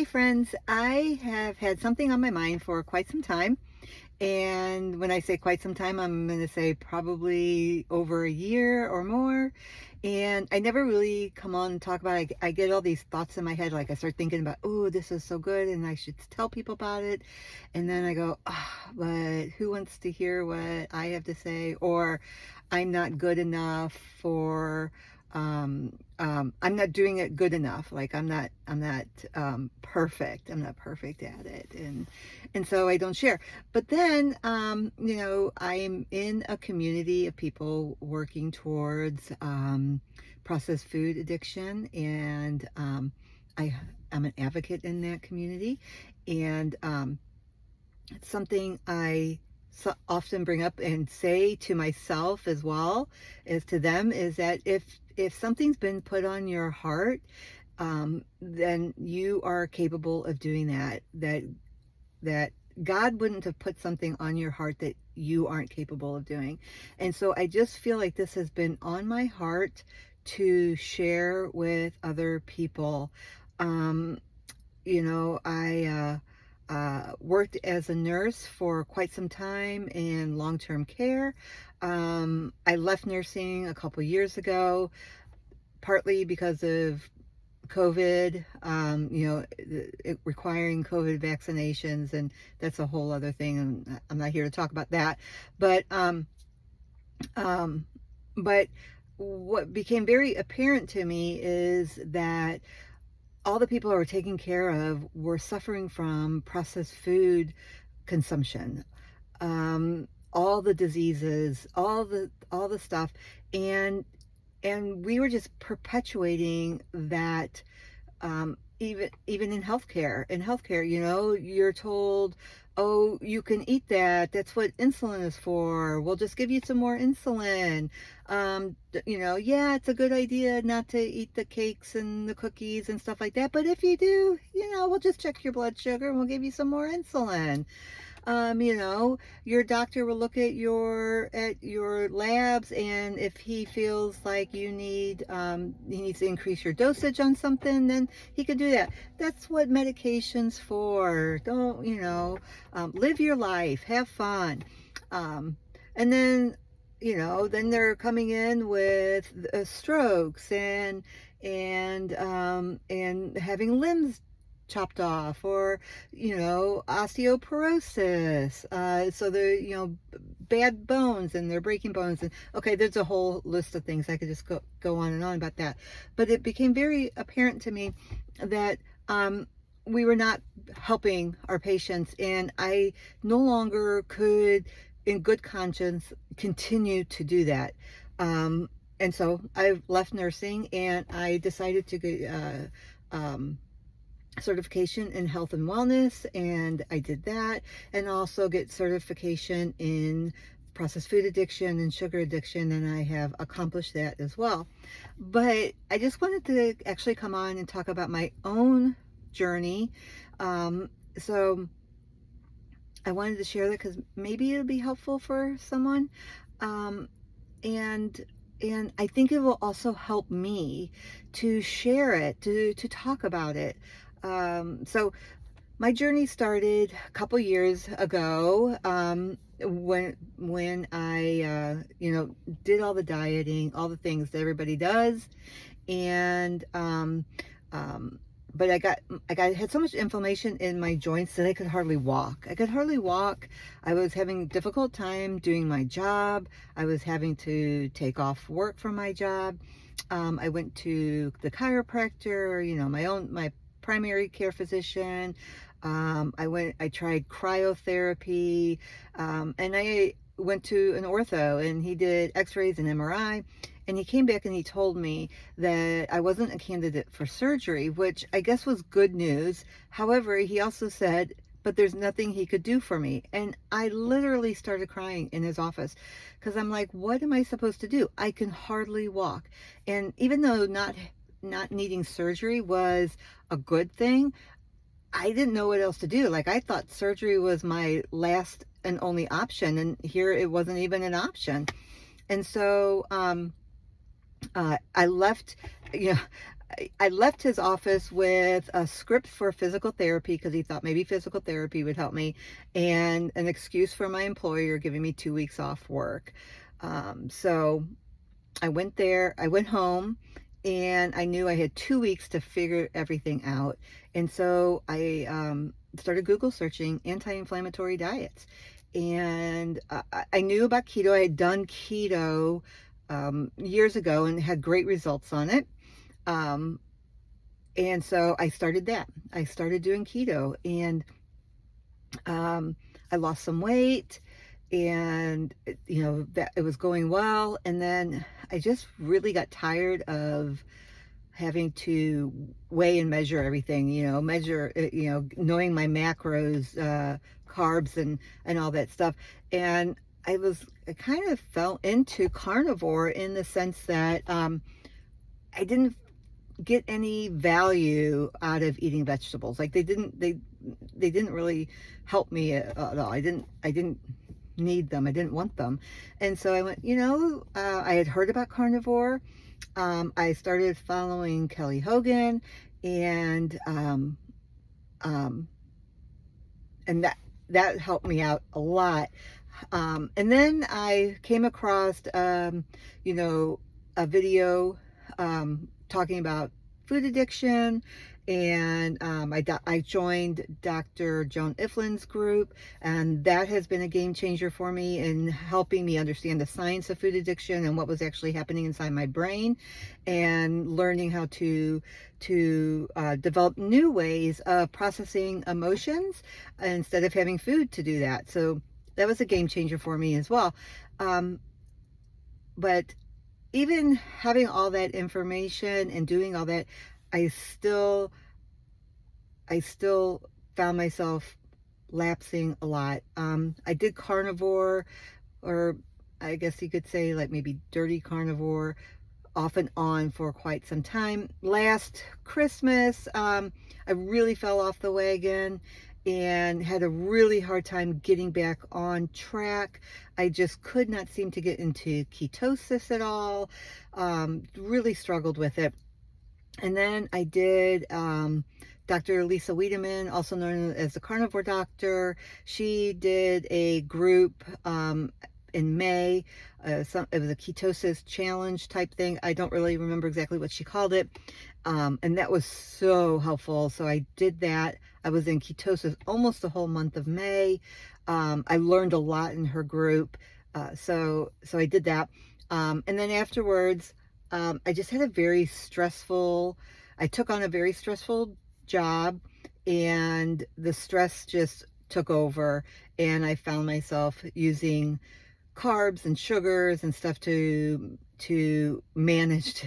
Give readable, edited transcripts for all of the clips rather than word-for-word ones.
friends. I have had something on my mind for quite some time. And when I say quite some time, I'm going to say probably over a year or more. And I never really come on and talk about it. I get all these thoughts in my head. Like I start thinking about, oh, this is so good and I should tell people about it. And then I go, but who wants to hear what I have to say? Or I'm not good enough for, I'm not doing it good enough. Like I'm not perfect. I'm not perfect at it. And so I don't share. But then, I'm in a community of people working towards processed food addiction, and I'm an advocate in that community, and it's something I often bring up and say to myself as well as to them is that if something's been put on your heart, then you are capable of doing that. That God wouldn't have put something on your heart that you aren't capable of doing. And so I just feel like this has been on my heart to share with other people. Um, I worked as a nurse for quite some time in long-term care. I left nursing a couple years ago, partly because of COVID, requiring COVID vaccinations, and that's a whole other thing, and I'm not here to talk about that. But um, but what became very apparent to me is that all the people I were taking care of were suffering from processed food consumption, all the diseases, all the stuff, and we were just perpetuating that. Even in healthcare, you're told, oh, you can eat that, that's what insulin is for, we'll just give you some more insulin. Yeah, it's a good idea not to eat the cakes and the cookies and stuff like that, but if you do, we'll just check your blood sugar and we'll give you some more insulin. Your doctor will look at your labs, and if he feels like he needs to increase your dosage on something, then he could do that. That's what medication's for. Don't, live your life, have fun. And then, then they're coming in with strokes and having limbs chopped off, or osteoporosis, so the bad bones, and they're breaking bones, and okay, there's a whole list of things. I could just go on and on about that, but it became very apparent to me that we were not helping our patients, and I no longer could in good conscience continue to do that. And so I left nursing, and I decided to go certification in health and wellness, and I did that, and also get certification in processed food addiction and sugar addiction, and I have accomplished that as well. But I just wanted to actually come on and talk about my own journey. So I wanted to share that because maybe it'll be helpful for someone. um, and and I think it will also help me to share it, to talk about it. So my journey started a couple years ago, when I did all the dieting, all the things that everybody does, and but I had so much inflammation in my joints that I could hardly walk. I could hardly walk. I was having a difficult time doing my job. I was having to take off work from my job. I went to the chiropractor, my primary care physician. I tried cryotherapy, and I went to an ortho, and he did x-rays and MRI, and he came back and he told me that I wasn't a candidate for surgery, which I guess was good news. However, he also said, but there's nothing he could do for me. And I literally started crying in his office, because I'm like, what am I supposed to do? I can hardly walk. And even though not needing surgery was a good thing, I didn't know what else to do. Like, I thought surgery was my last and only option, and here it wasn't even an option. And so I left, you know, I left his office with a script for physical therapy because he thought maybe physical therapy would help me, and an excuse for my employer giving me 2 weeks off work. So I went there, I went home, and I knew I had 2 weeks to figure everything out. And so I started Google searching anti-inflammatory diets. And I knew about keto. I had done keto years ago and had great results on it. Um, and so I started that. I started doing keto, and um, I lost some weight, and that it was going well. And then I just really got tired of having to weigh and measure everything, measure, knowing my macros, carbs, and all that stuff. And I kind of fell into carnivore in the sense that I didn't get any value out of eating vegetables. Like they didn't really help me at all. I didn't need them. I didn't want them. And so I went, I had heard about carnivore. I started following Kelly Hogan, and um, and that helped me out a lot. And then I came across, a video talking about food addiction, and I joined Dr. Joan Iflin's group, and that has been a game changer for me in helping me understand the science of food addiction and what was actually happening inside my brain, and learning how to develop new ways of processing emotions instead of having food to do that. So that was a game changer for me as well. Um, but even having all that information and doing all that, I still I still found myself lapsing a lot. I did carnivore, or I guess you could say like maybe dirty carnivore, off and on for quite some time. Last Christmas, I really fell off the wagon and had a really hard time getting back on track. I just could not seem to get into ketosis at all. Really struggled with it. And then I did Dr. Lisa Wiedemann, also known as the Carnivore Doctor. She did a group in May. It was a ketosis challenge type thing. I don't really remember exactly what she called it. And that was so helpful. So I did that. I was in ketosis almost the whole month of May. I learned a lot in her group. So I did that. And then afterwards, I just had I took on a very stressful job, and the stress just took over, and I found myself using carbs and sugars and stuff to manage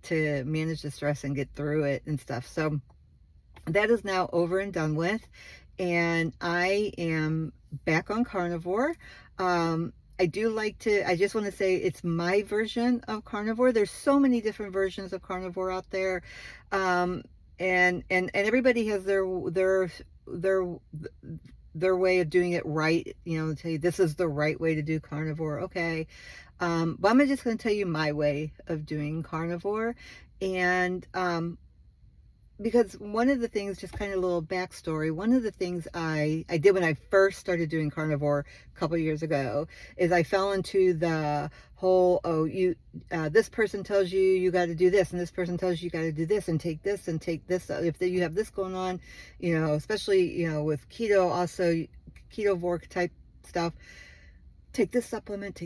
to manage the stress and get through it and stuff. So that is now over and done with, and I am back on carnivore. I just want to say it's my version of carnivore. There's so many different versions of carnivore out there. Um, and everybody has their their way of doing it right. Tell you this is the right way to do carnivore. Okay. But I'm just going to tell you my way of doing carnivore. And, because one of the things, just kind of a little backstory, one of the things I did when I first started doing carnivore a couple of years ago is I fell into the whole, this person tells you got to do this, and this person tells you got to do this, and take this, and take this. If you have this going on, especially, with keto, also ketovore type stuff, take this supplement.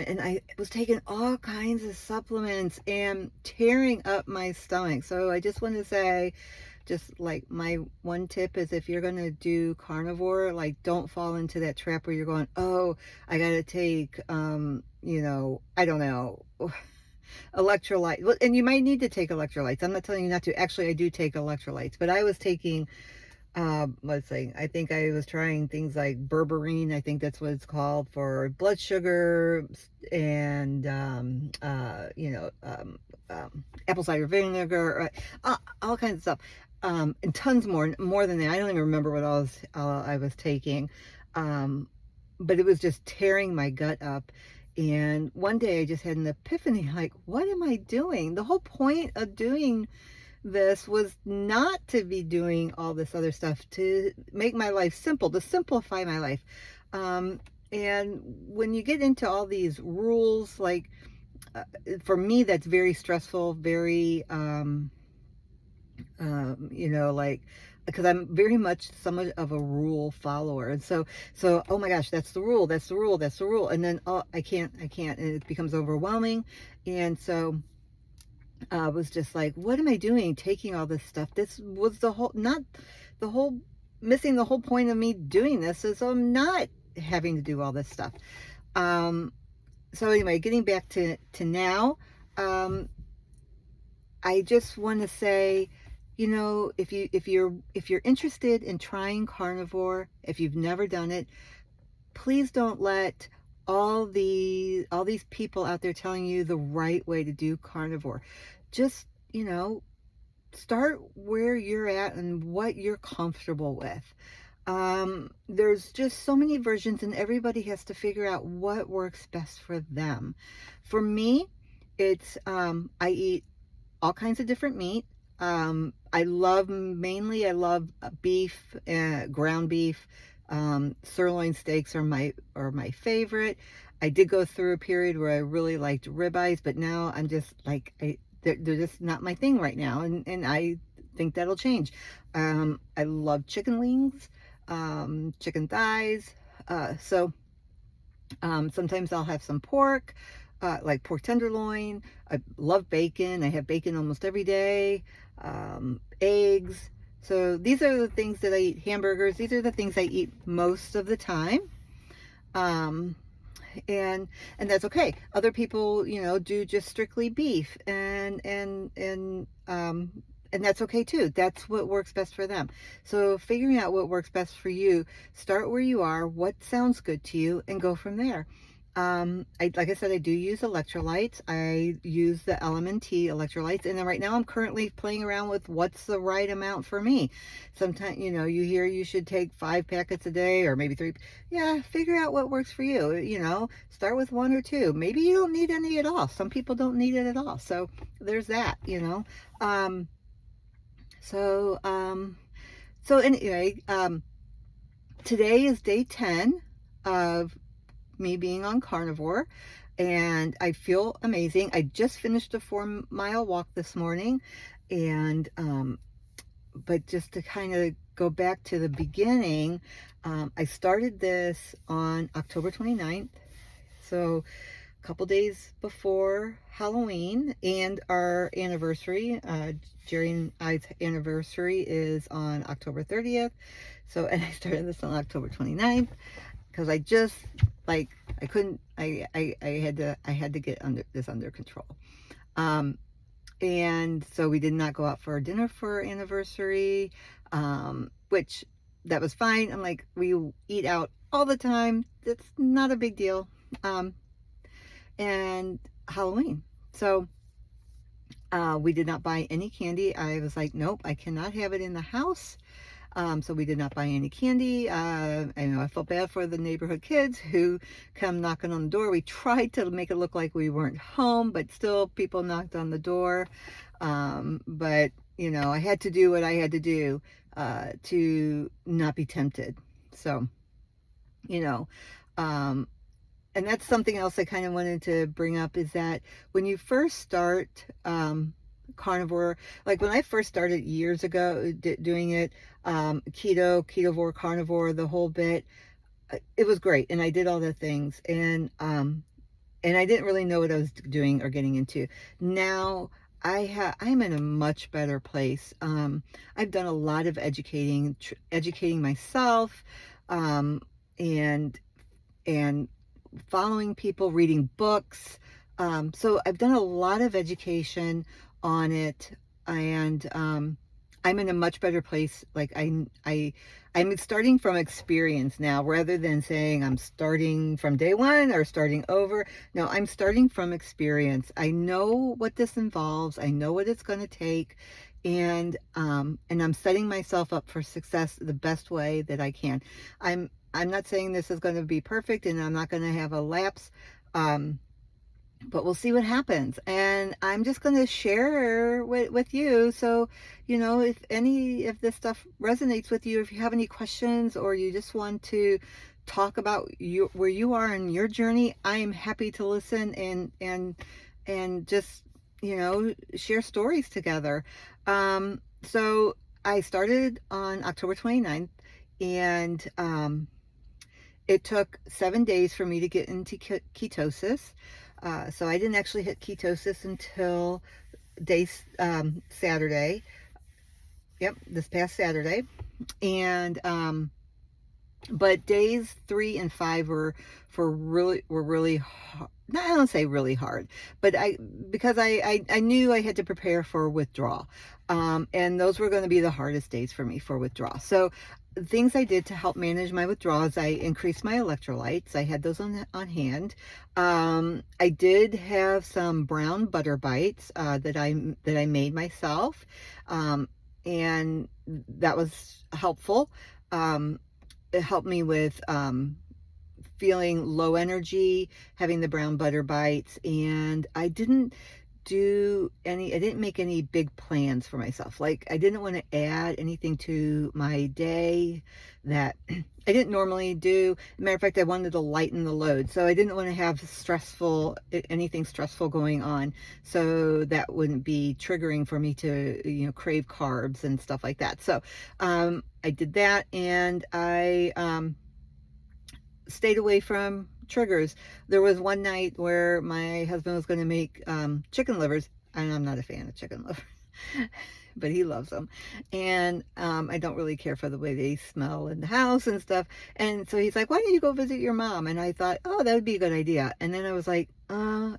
And I was taking all kinds of supplements and tearing up my stomach. So I just want to say, just like my one tip is, if you're going to do carnivore, like, don't fall into that trap where you're going, oh, I got to take, I don't know, electrolytes. And you might need to take electrolytes. I'm not telling you not to. Actually, I do take electrolytes, but I was taking let's see, I think I was trying things like berberine, I think that's what it's called, for blood sugar, and apple cider vinegar, all kinds of stuff, and tons more than that. I don't even remember what I was taking, but it was just tearing my gut up. And one day I just had an epiphany, like, what am I doing? The whole point of doing this was not to be doing all this other stuff, to make my life simple, to simplify my life. Um, and when you get into all these rules, like, for me, that's very stressful, very, like, because I'm very much somewhat of a rule follower. And so, oh my gosh, that's the rule, that's the rule, that's the rule. And then, oh, I can't, and it becomes overwhelming. And so, I was just like, what am I doing taking all this stuff? This was not the whole, missing the whole point of me doing this is I'm not having to do all this stuff. Um, so anyway, getting back to now, um, I just want to say, if you're interested in trying carnivore, if you've never done it, please don't let all these people out there telling you the right way to do carnivore. Just, start where you're at and what you're comfortable with. There's just so many versions, and everybody has to figure out what works best for them. For me, it's I eat all kinds of different meat. I love beef, ground beef. Sirloin steaks are my favorite. I did go through a period where I really liked ribeyes, but now I'm just like, they're just not my thing right now, and I think that'll change. I love chicken wings, chicken thighs. Sometimes I'll have some pork, like pork tenderloin. I love bacon. I have bacon almost every day. Eggs. So these are the things that I eat. Hamburgers. These are the things I eat most of the time. Um, and that's okay. Other people, do just strictly beef, and that's okay too. That's what works best for them. So figuring out what works best for you, start where you are, what sounds good to you, and go from there. Like I said, I do use electrolytes. I use the LMNT electrolytes, and then right now I'm currently playing around with what's the right amount for me. Sometimes, you hear you should take 5 packets a day, or maybe 3. Yeah, figure out what works for you. Start with 1 or 2. Maybe you don't need any at all. Some people don't need it at all. So there's that. Um, so, um, so anyway, today is day 10 of me being on carnivore, and I feel amazing. I just finished a 4-mile walk this morning, and but just to kind of go back to the beginning, I started this on October 29th, so a couple days before Halloween and our anniversary. Jerry and I's anniversary is on October 30th. So, and I started this on October 29th because I just, like, I couldn't, I had to get under control. And so we did not go out for dinner for our anniversary, which that was fine. I'm like, we eat out all the time. That's not a big deal. And Halloween. So we did not buy any candy. I was like, nope, I cannot have it in the house. So we did not buy any candy. I felt bad for the neighborhood kids who come knocking on the door. We tried to make it look like we weren't home, but still people knocked on the door. But I had to do what I had to do to not be tempted. So, um, and that's something else I kind of wanted to bring up, is that when you first start carnivore, like when I first started years ago doing it, ketovore, carnivore, the whole bit, it was great, and I did all the things, and I didn't really know what I was doing or getting into. Now I'm in a much better place. I've done a lot of educating myself, and following people, reading books. So I've done a lot of education on it, and I'm in a much better place. Like I'm starting from experience now, rather than saying I'm starting from day one or starting over. No, I'm starting from experience. I know what this involves. I know what it's going to take, and I'm setting myself up for success the best way that I can. I'm not saying this is going to be perfect, and I'm not going to have a lapse. Um, but we'll see what happens. And I'm just going to share with you. So, if any of this stuff resonates with you, if you have any questions or you just want to talk about where you are in your journey, I am happy to listen and just, share stories together. So I started on October 29th, and it took 7 days for me to get into ketosis. So I didn't actually hit ketosis until Saturday. Yep, this past Saturday. And but days 3 and 5 were really hard. Not, I don't say really hard, but because I knew I had to prepare for withdrawal, and those were going to be the hardest days for me for withdrawal. So things I did to help manage my withdrawals, I increased my electrolytes. I had those on hand. I did have some brown butter bites that I made myself, and that was helpful. It helped me with feeling low energy, having the brown butter bites, and I didn't make any big plans for myself. Like, I didn't want to add anything to my day that I didn't normally do. Matter of fact, I wanted to lighten the load. So I didn't want to have anything stressful going on. So that wouldn't be triggering for me to, crave carbs and stuff like that. So, I did that, and I, stayed away from triggers. There was one night where my husband was going to make chicken livers, and I'm not a fan of chicken livers, but he loves them. And I don't really care for the way they smell in the house and stuff. And so he's like, why don't you go visit your mom? And I thought, oh, that would be a good idea. And then I was like,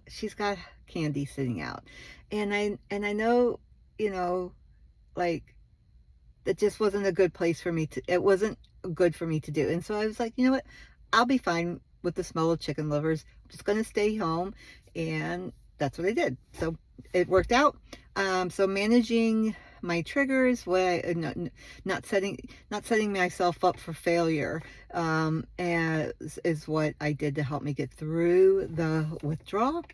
she's got candy sitting out. And I know, like, that just wasn't a good place for me it wasn't good for me to do. And so I was like, you know what? I'll be fine with the smell of chicken livers. I'm just going to stay home. And that's what I did. So it worked out. So managing my triggers, not setting myself up for failure, is what I did to help me get through the withdrawal.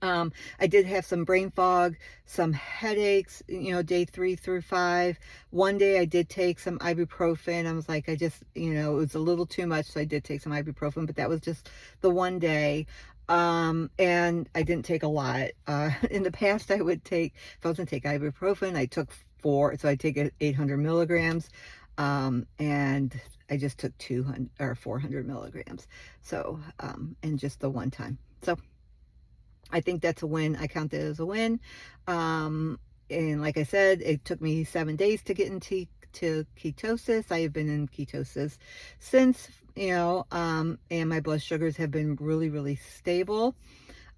I did have some brain fog, some headaches, day 3 through 5. One day I did take some ibuprofen. I was like, it was a little too much. So I did take some ibuprofen, but that was just the one day. And I didn't take a lot. In the past, I would take, if I was going to take ibuprofen, I took 4. So I take 800 milligrams. And I just took 200 or 400 milligrams. So, and just the one time. So I think that's a win. I count that as a win. And like I said, it took me 7 days to get into ketosis. I have been in ketosis since, and my blood sugars have been really, really stable.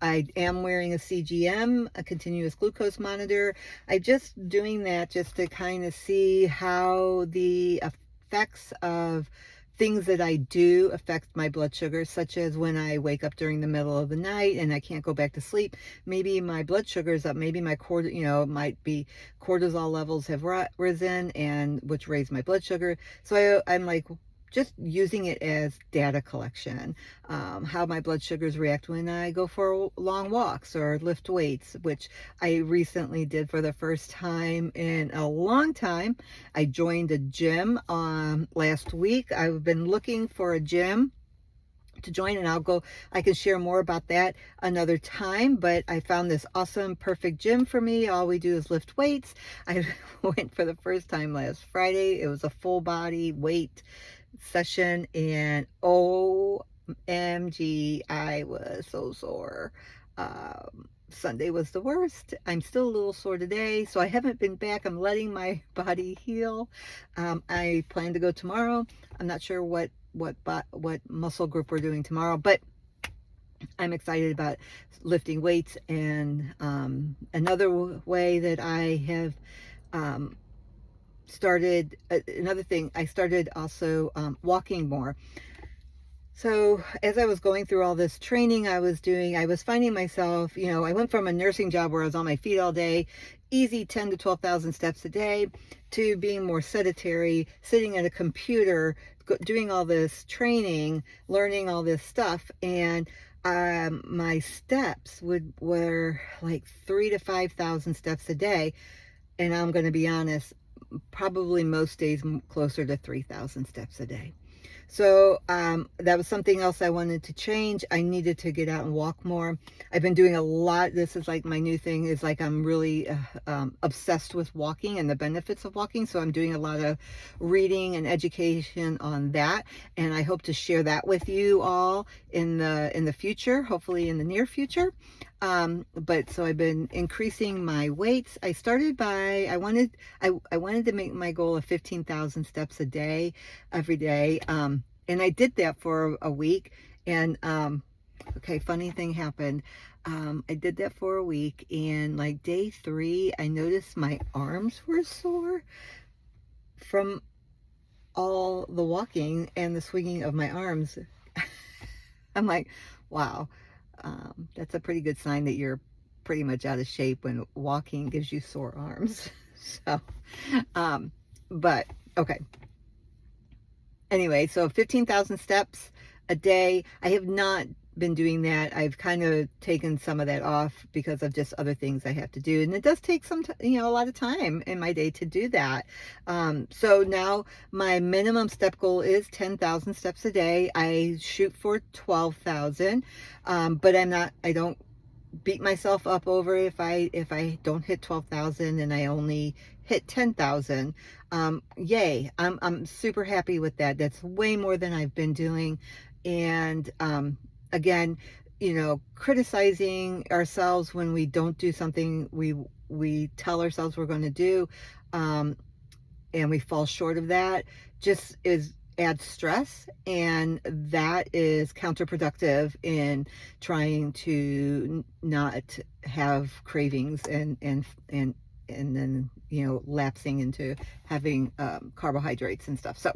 I am wearing a CGM, a continuous glucose monitor. I'm just doing that just to kind of see how the effects of things that I do affect my blood sugar, such as when I wake up during the middle of the night and I can't go back to sleep. Maybe my blood sugar is up. Maybe my might be cortisol levels have risen, and which raise my blood sugar. So I'm like, just using it as data collection, how my blood sugars react when I go for long walks or lift weights, which I recently did for the first time in a long time. I joined a gym last week. I've been looking for a gym to join, and I can share more about that another time, but I found this awesome, perfect gym for me. All we do is lift weights. I went for the first time last Friday. It was a full body weight session, and OMG, I was so sore. Sunday was the worst. I'm still a little sore today, so I haven't been back. I'm letting my body heal. I plan to go tomorrow. I'm not sure what muscle group we're doing tomorrow, but I'm excited about lifting weights. And another way that I have started, another thing, I started also walking more. So as I was going through all this training I was finding myself, I went from a nursing job where I was on my feet all day, easy 10 to 12,000 steps a day, to being more sedentary, sitting at a computer, doing all this training, learning all this stuff. And my steps were like 3 to 5,000 steps a day. And I'm going to be honest, probably most days closer to 3,000 steps a day. So that was something else I wanted to change. I needed to get out and walk more. I've been doing a lot. This is like my new thing, is like I'm really obsessed with walking and the benefits of walking. So I'm doing a lot of reading and education on that. And I hope to share that with you all in the future, hopefully in the near future. But so I've been increasing my weights. I started by, I wanted to make my goal of 15,000 steps a day, every day. And I did that for a week. And, okay, funny thing happened. I did that for a week, and like day 3, I noticed my arms were sore from all the walking and the swinging of my arms. I'm like, wow, that's a pretty good sign that you're pretty much out of shape when walking gives you sore arms. So, but okay. Anyway, so 15,000 steps a day. I have not been doing that. I've kind of taken some of that off because of just other things I have to do. And it does take a lot of time in my day to do that. So now my minimum step goal is 10,000 steps a day. I shoot for 12,000. But I don't beat myself up over if I don't hit 12,000 and I only hit 10,000. Yay. I'm super happy with that. That's way more than I've been doing. And again, criticizing ourselves when we don't do something we tell ourselves we're going to do, and we fall short of that, just adds stress, and that is counterproductive in trying to not have cravings and then lapsing into having carbohydrates and stuff. So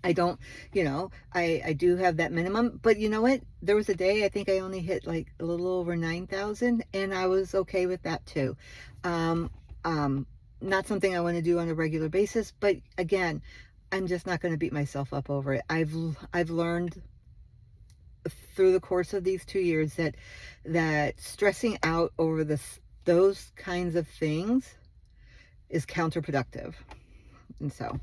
I don't, I do have that minimum, but you know what? There was a day I think I only hit like a little over 9,000, and I was okay with that too. Not something I want to do on a regular basis, but again, I'm just not going to beat myself up over it. I've learned through the course of these 2 years that stressing out over those kinds of things is counterproductive. And so,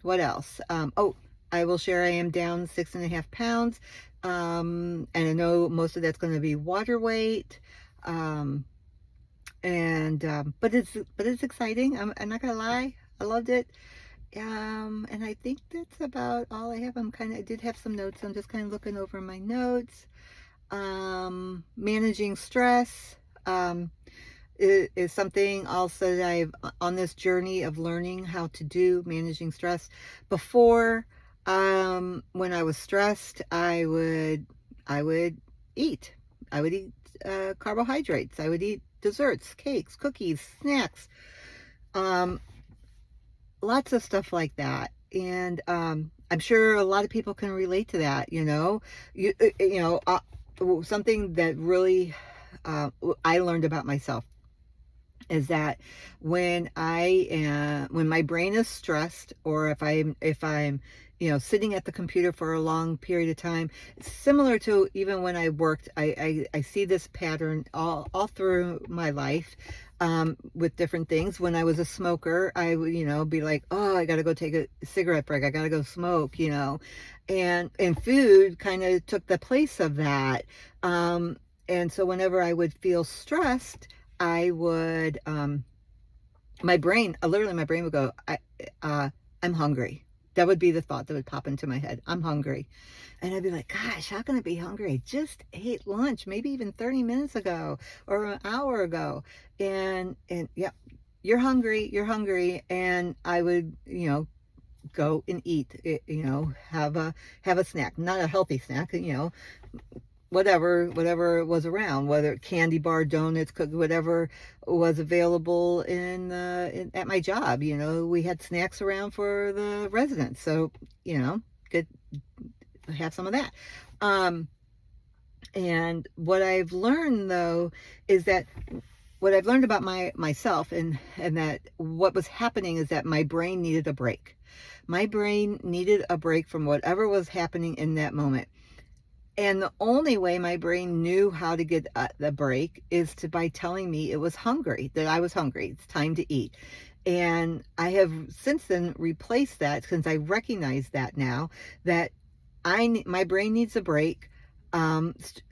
what else? Oh, I will share I am down 6.5 pounds. And I know most of that's going to be water weight. But it's exciting. I'm not gonna lie. I loved it. And I think that's about all I have. I did have some notes. I'm just kind of looking over my notes. Managing stress is something also that I've on this journey of learning how to do managing stress. Before, when I was stressed, I would eat. I would eat carbohydrates. I would eat desserts, cakes, cookies, snacks. Lots of stuff like that. And I'm sure a lot of people can relate to that. Something that really I learned about myself is that when my brain is stressed, or if I'm sitting at the computer for a long period of time, similar to even when I worked, I see this pattern all through my life, with different things. When I was a smoker, I would be like, oh, I gotta go take a cigarette break, I gotta go smoke, and food kind of took the place of that. And so whenever I would feel stressed, I would my brain would go, I'm hungry. That would be the thought that would pop into my head. I'm hungry. And I'd be like, gosh, how can I be hungry? I just ate lunch, maybe even 30 minutes ago or an hour ago. And yeah, you're hungry. And I would, go and eat, have a snack, not a healthy snack, whatever was around, whether candy bar, donuts, whatever was available at my job. We had snacks around for the residents, so good have some of that. Um, and what I've learned though is that what I've learned about myself, and that what was happening is that my brain needed a break. My brain needed a break from whatever was happening in that moment. And the only way my brain knew how to get the break is by telling me it was hungry, that I was hungry. It's time to eat. And I have since then replaced that, since I recognize that now, that my brain needs a break.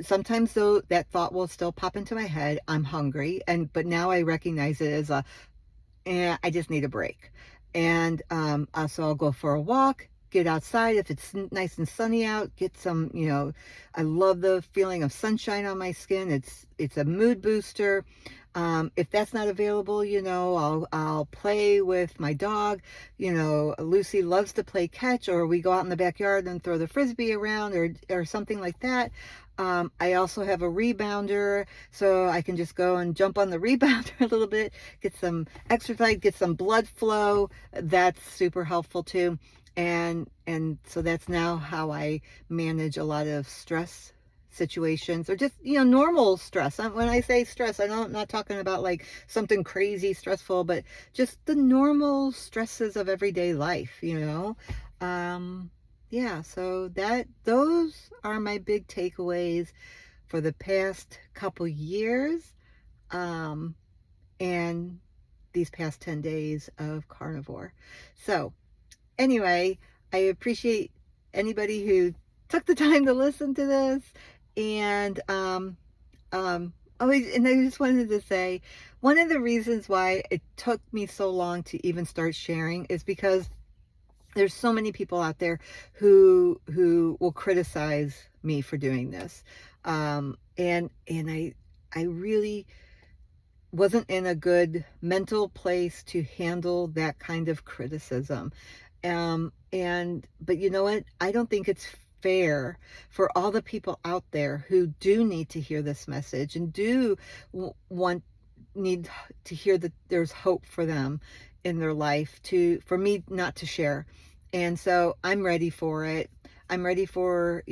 Sometimes though that thought will still pop into my head. I'm hungry, but now I recognize it as I just need a break. And so I'll go for a walk, get outside. If it's nice and sunny out, get some, I love the feeling of sunshine on my skin. It's a mood booster. If that's not available, I'll play with my dog. Lucy loves to play catch, or we go out in the backyard and throw the frisbee around, or something like that. I also have a rebounder, so I can just go and jump on the rebounder a little bit, get some exercise, get some blood flow. That's super helpful too. And so that's now how I manage a lot of stress situations, or just normal stress. When I say stress, I'm not talking about like something crazy stressful, but just the normal stresses of everyday life. Yeah, so those are my big takeaways for the past couple years, um, and these past 10 days of carnivore. So anyway, I appreciate anybody who took the time to listen to this. And and I just wanted to say, one of the reasons why it took me so long to even start sharing is because there's so many people out there who will criticize me for doing this. And I really wasn't in a good mental place to handle that kind of criticism. But you know what? I don't think it's fair for all the people out there who do need to hear this message, and do want need to hear that there's hope for them in their life, for me not to share. And so I'm ready for it. I'm ready for,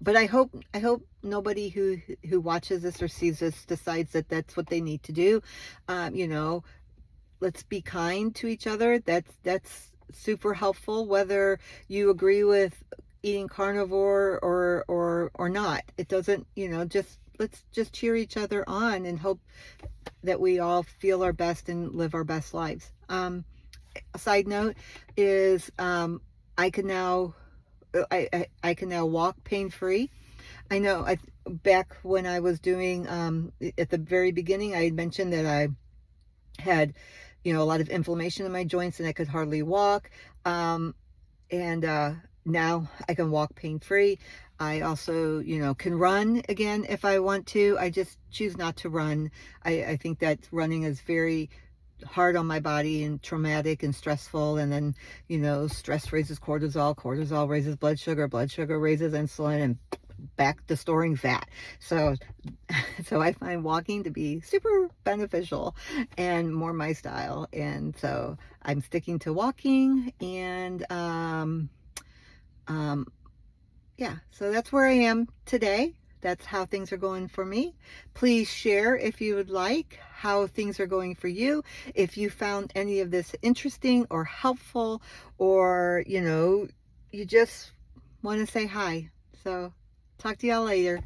but I hope nobody who watches this or sees this decides that that's what they need to do. You know, let's be kind to each other. That's super helpful, whether you agree with eating carnivore or not. It doesn't, just let's just cheer each other on and hope that we all feel our best and live our best lives. A side note is, I can now I can now walk pain free. I know back when I was doing, at the very beginning, I had mentioned that I had, a lot of inflammation in my joints and I could hardly walk. And now I can walk pain free. I also, can run again if I want to. I just choose not to run. I think that running is very hard on my body and traumatic and stressful. And then, stress raises cortisol, cortisol raises blood sugar raises insulin, and back to storing fat. So I find walking to be super beneficial and more my style. And so I'm sticking to walking. And yeah, so that's where I am today. That's how things are going for me. Please share, if you would like, how things are going for you. If you found any of this interesting or helpful, or, you just want to say hi. So talk to y'all later.